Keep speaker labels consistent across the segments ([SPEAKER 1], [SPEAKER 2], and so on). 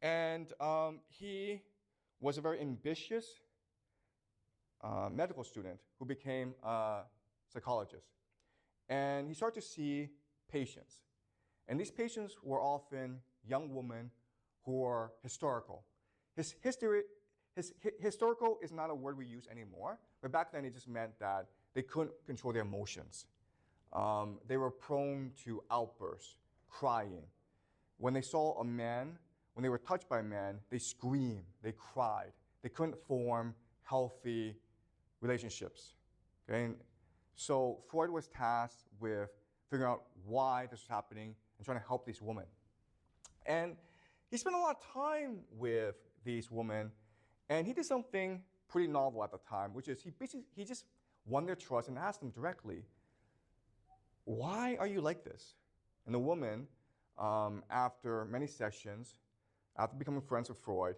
[SPEAKER 1] And he was a very ambitious medical student who became a psychologist. And he started to see patients. And these patients were often young women who were historical. Historical is not a word we use anymore, but back then it just meant that they couldn't control their emotions. They were prone to outbursts, crying. When they saw a man, when they were touched by a man, they screamed, they cried. They couldn't form healthy relationships. Okay? And so Freud was tasked with figuring out why this was happening and trying to help these women. And he spent a lot of time with these women, and he did something pretty novel at the time, which is he just won their trust and asked them directly, why are you like this? And the woman, after many sessions, after becoming friends with Freud,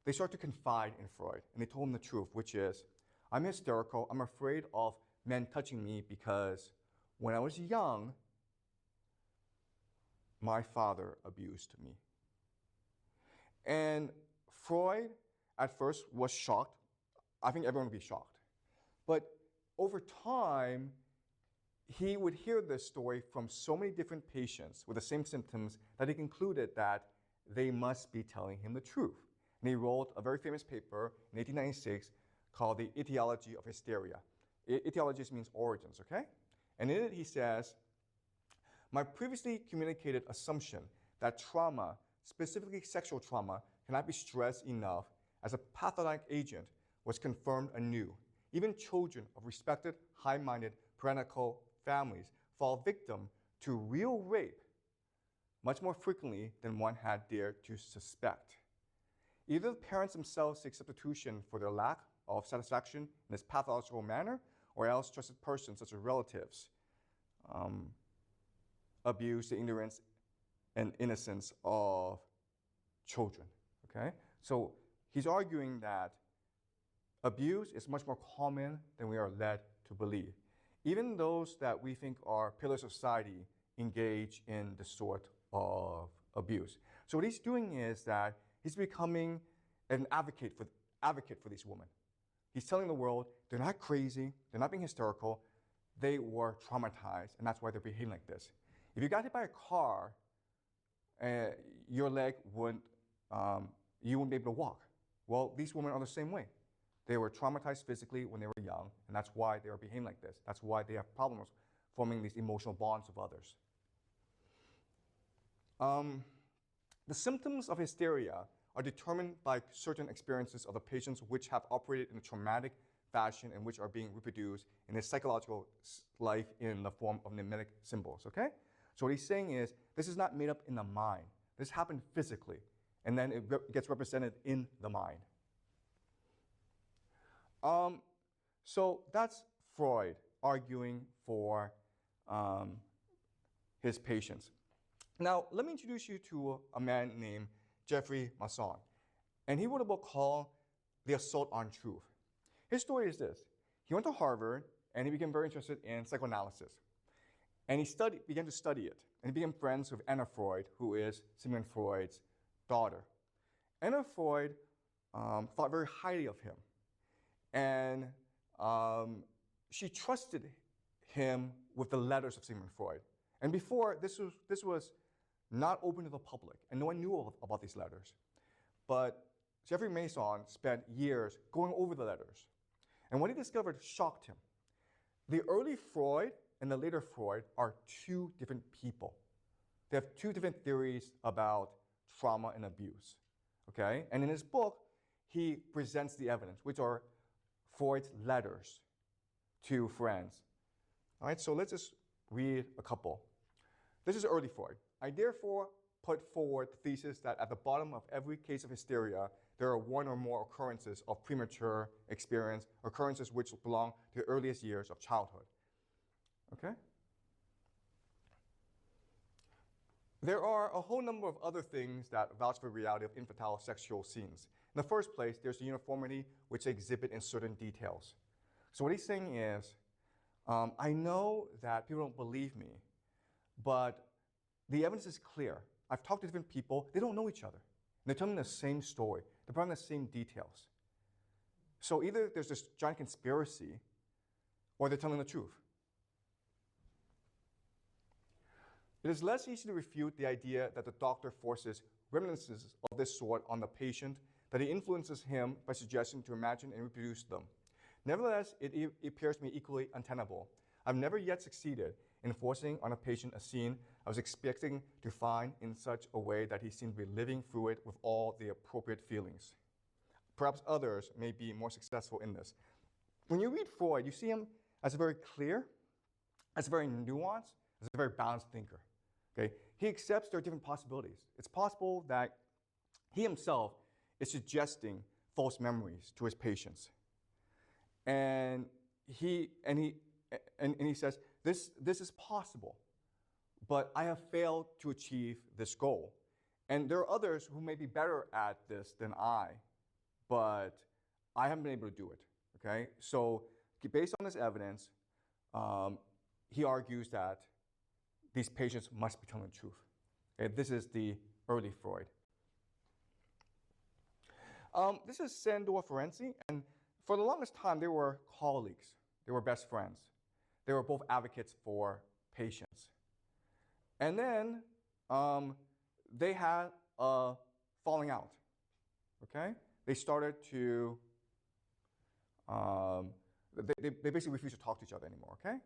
[SPEAKER 1] they start to confide in Freud, and they told him the truth, which is, I'm hysterical, I'm afraid of men touching me because when I was young, my father abused me. And Freud, at first, was shocked. I think everyone would be shocked. But over time, he would hear this story from so many different patients with the same symptoms that he concluded that they must be telling him the truth. And he wrote a very famous paper in 1896 called The Etiology of Hysteria. Etiology means origins, okay? And in it he says, my previously communicated assumption that trauma, specifically sexual trauma, cannot be stressed enough as a pathogenic agent was confirmed anew. Even children of respected, high-minded parental families fall victim to real rape much more frequently than one had dared to suspect. Either the parents themselves seek substitution for their lack of satisfaction in this pathological manner, or else trusted persons such as relatives abuse the ignorance and innocence of children. Okay? So he's arguing that abuse is much more common than we are led to believe. Even those that we think are pillars of society engage in this sort of abuse. So what he's doing is that he's becoming an advocate for these women. He's telling the world they're not crazy, they're not being hysterical, they were traumatized, and that's why they're behaving like this. If you got hit by a car, your leg wouldn't, you wouldn't be able to walk. Well, these women are the same way. They were traumatized physically when they were young, and that's why they are behaving like this. That's why they have problems forming these emotional bonds with others. The symptoms of hysteria are determined by certain experiences of the patients which have operated in a traumatic fashion and which are being reproduced in his psychological life in the form of mimetic symbols, okay? So what he's saying is, this is not made up in the mind. This happened physically, and then it gets represented in the mind. So that's Freud arguing for his patients. Now, let me introduce you to a man named Jeffrey Masson. And he wrote a book called The Assault on Truth. His story is this. He went to Harvard, and he became very interested in psychoanalysis. And he began to study it. And he became friends with Anna Freud, who is Sigmund Freud's daughter. Anna Freud thought very highly of him. And she trusted him with the letters of Sigmund Freud. And before, this was not open to the public, and no one knew about these letters. But Jeffrey Masson spent years going over the letters. And what he discovered shocked him. The early Freud and the later Freud are two different people. They have two different theories about trauma and abuse. Okay? And in his book, he presents the evidence, which are Freud's letters to friends. All right, so let's just read a couple. This is early Freud. I therefore put forward the thesis that at the bottom of every case of hysteria, there are one or more occurrences of premature experience, occurrences which belong to the earliest years of childhood. Okay? There are a whole number of other things that vouch for the reality of infantile sexual scenes. In the first place, there's the uniformity which they exhibit in certain details. So what he's saying is, I know that people don't believe me, but the evidence is clear. I've talked to different people, they don't know each other. they're telling the same story. They're providing the same details. So either there's this giant conspiracy, or they're telling the truth. It is less easy to refute the idea that the doctor forces reminiscences of this sort on the patient, that he influences him by suggesting to imagine and reproduce them. Nevertheless, it appears to me equally untenable. I've never yet succeeded in forcing on a patient a scene I was expecting to find in such a way that he seemed to be living through it with all the appropriate feelings. Perhaps others may be more successful in this. When you read Freud, you see him as a very clear, as a very nuanced, as a very balanced thinker. Okay? He accepts there are different possibilities. It's possible that he himself is suggesting false memories to his patients. And he says, this is possible, but I have failed to achieve this goal. And there are others who may be better at this than I, but I haven't been able to do it. Okay? So based on this evidence, he argues that these patients must be telling the truth. Okay? This is the early Freud. This is Sandor Ferenczi, and for the longest time, they were colleagues. They were best friends. They were both advocates for patients. And then they had a falling out, okay? They started to, they basically refused to talk to each other anymore, okay?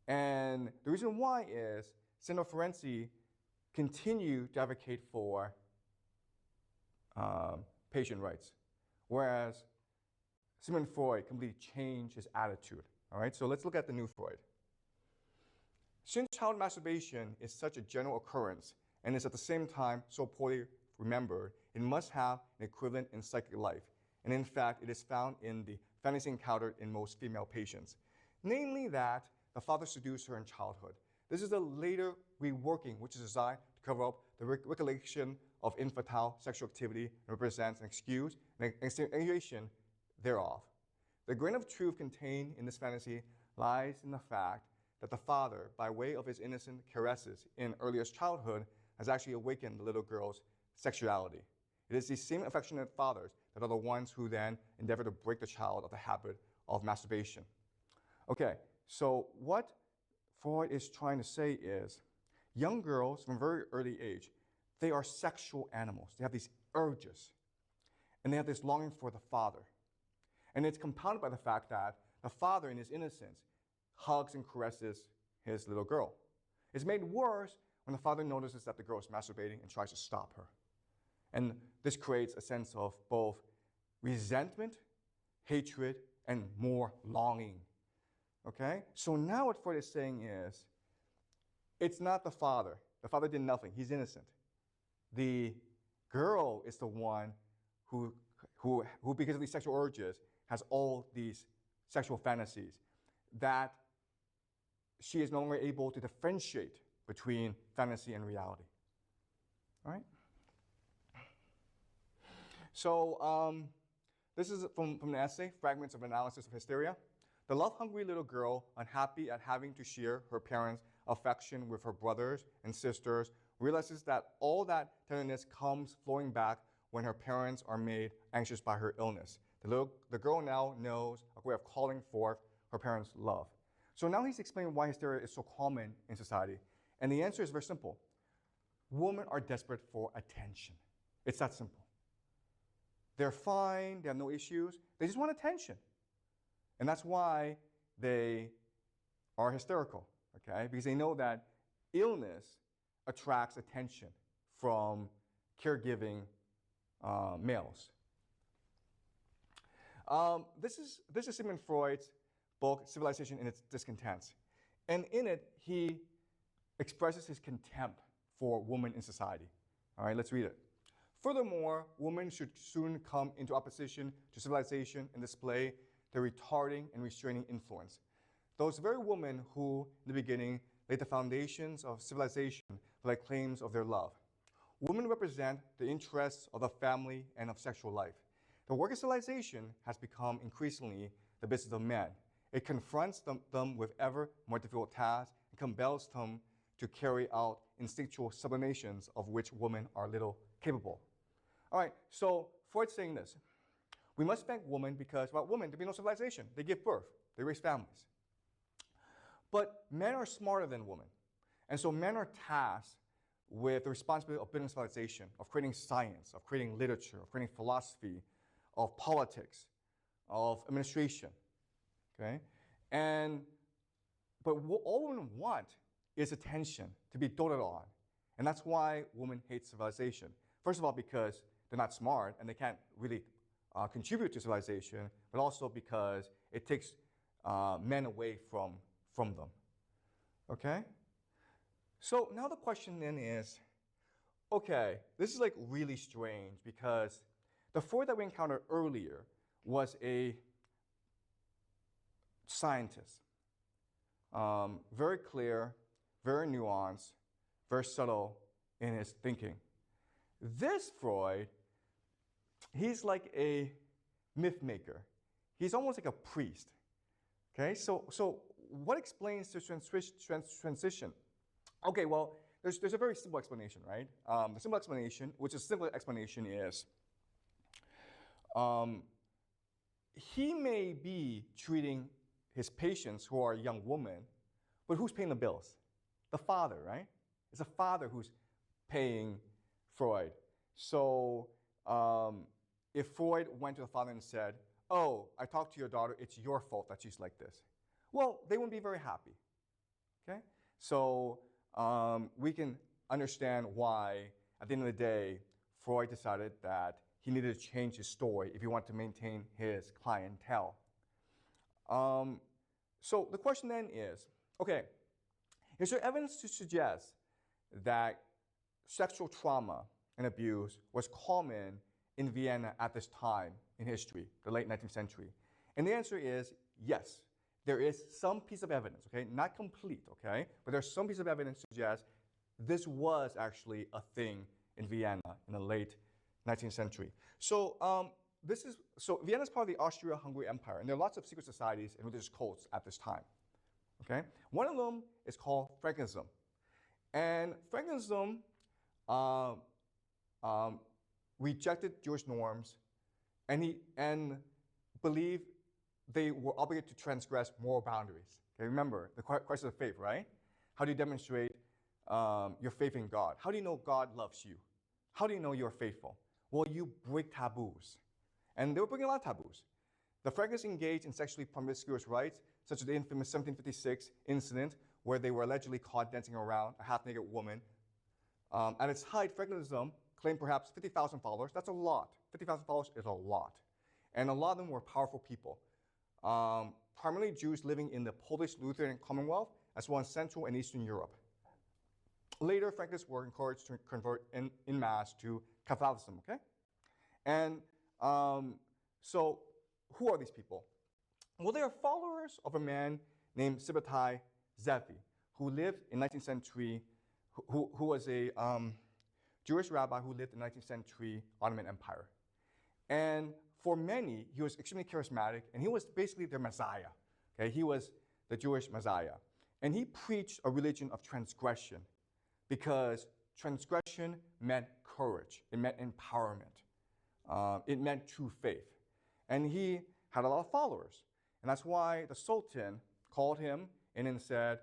[SPEAKER 1] And the reason why is Sandor Ferenczi continued to advocate for patient rights, whereas Sigmund Freud completely changed his attitude. All right, so let's look at the new Freud. Since child masturbation is such a general occurrence and is at the same time so poorly remembered, it must have an equivalent in psychic life. And in fact, it is found in the fantasy encountered in most female patients, namely that the father seduced her in childhood. This is a later reworking which is designed to cover up the recollection of infantile sexual activity and represents an excuse and extenuation thereof. The grain of truth contained in this fantasy lies in the fact that the father, by way of his innocent caresses in earliest childhood, has actually awakened the little girl's sexuality. It is these same affectionate fathers that are the ones who then endeavor to break the child of the habit of masturbation. Okay, so what Freud is trying to say is young girls from a very early age, they are sexual animals. They have these urges, and they have this longing for the father. And it's compounded by the fact that the father, in his innocence, hugs and caresses his little girl. It's made worse when the father notices that the girl is masturbating and tries to stop her. And this creates a sense of both resentment, hatred, and more longing. Okay? So now what Freud is saying is, it's not the father. The father did nothing. He's innocent. The girl is the one who because of these sexual urges, has all these sexual fantasies that she is no longer able to differentiate between fantasy and reality. All right? So this is from the essay, Fragments of Analysis of Hysteria. The love-hungry little girl, unhappy at having to share her parents' affection with her brothers and sisters, realizes that all that tenderness comes flowing back when her parents are made anxious by her illness. The girl now knows a way of calling forth her parents' love. So now he's explaining why hysteria is so common in society. And the answer is very simple. Women are desperate for attention. It's that simple. They're fine, they have no issues, they just want attention. And that's why they are hysterical, okay? Because they know that illness attracts attention from caregiving males. This is Sigmund Freud's book, Civilization and Its Discontents. And in it, he expresses his contempt for women in society. All right, let's read it. Furthermore, women should soon come into opposition to civilization and display their retarding and restraining influence. Those very women who, in the beginning, laid the foundations of civilization for the claims of their love. Women represent the interests of the family and of sexual life. The work of civilization has become increasingly the business of men. It confronts them with ever more difficult tasks and compels them to carry out instinctual sublimations of which women are little capable. All right, so Freud's saying this. We must spank women because, well, women, there be no civilization. They give birth. They raise families. But men are smarter than women. And so men are tasked with the responsibility of building civilization, of creating science, of creating literature, of creating philosophy, of politics, of administration. Okay? But what all women want is attention, to be doted on. And that's why women hate civilization. First of all, because they're not smart and they can't really contribute to civilization, but also because it takes men away from them. Okay? So now the question then is, okay, this is like really strange because the Freud that we encountered earlier was a scientist. Very clear, very nuanced, very subtle in his thinking. This Freud, he's like a myth maker. He's almost like a priest. Okay, so what explains this transition? Okay, well, there's a very simple explanation, right? The simple explanation, which is simple explanation, is he may be treating his patients who are young women, but who's paying the bills? The father, right? It's the father who's paying Freud. So if Freud went to the father and said, oh, I talked to your daughter, it's your fault that she's like this. Well, they wouldn't be very happy, okay? So we can understand why, at the end of the day, Freud decided that he needed to change his story if he wanted to maintain his clientele. So the question then is, okay, is there evidence to suggest that sexual trauma and abuse was common in Vienna at this time in history, the late 19th century? And the answer is yes. There is some piece of evidence, okay? Not complete, okay? But there's some piece of evidence to suggest this was actually a thing in Vienna in the late 19th century. So Vienna is part of the Austria-Hungary Empire, and there are lots of secret societies and religious cults at this time, okay? One of them is called Frankinism. And Frankinism rejected Jewish norms and believed they were obligated to transgress moral boundaries. Okay, remember, the question of faith, right? How do you demonstrate your faith in God? How do you know God loves you? How do you know you're faithful? Well, you break taboos. And they were breaking a lot of taboos. The Frankists engaged in sexually promiscuous rites, such as the infamous 1756 incident where they were allegedly caught dancing around a half-naked woman. At its height, Frankinism claimed perhaps 50,000 followers. That's a lot. 50,000 followers is a lot. And a lot of them were powerful people. Primarily Jews living in the Polish Lutheran Commonwealth, as well as Central and Eastern Europe. Later, Frankists were encouraged to convert in mass to Catholicism, okay? And so who are these people? Well, they are followers of a man named Sibbatai Zevi, who lived in 19th century, who was a Jewish rabbi who lived in the 19th century Ottoman Empire. And for many, he was extremely charismatic, and he was basically their Messiah. Okay? He was the Jewish Messiah. And he preached a religion of transgression because transgression meant courage. It meant empowerment. It meant true faith. And he had a lot of followers. And that's why the Sultan called him in and said,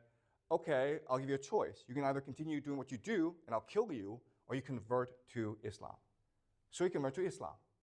[SPEAKER 1] okay, I'll give you a choice. You can either continue doing what you do, and I'll kill you, or you convert to Islam. So he converted to Islam.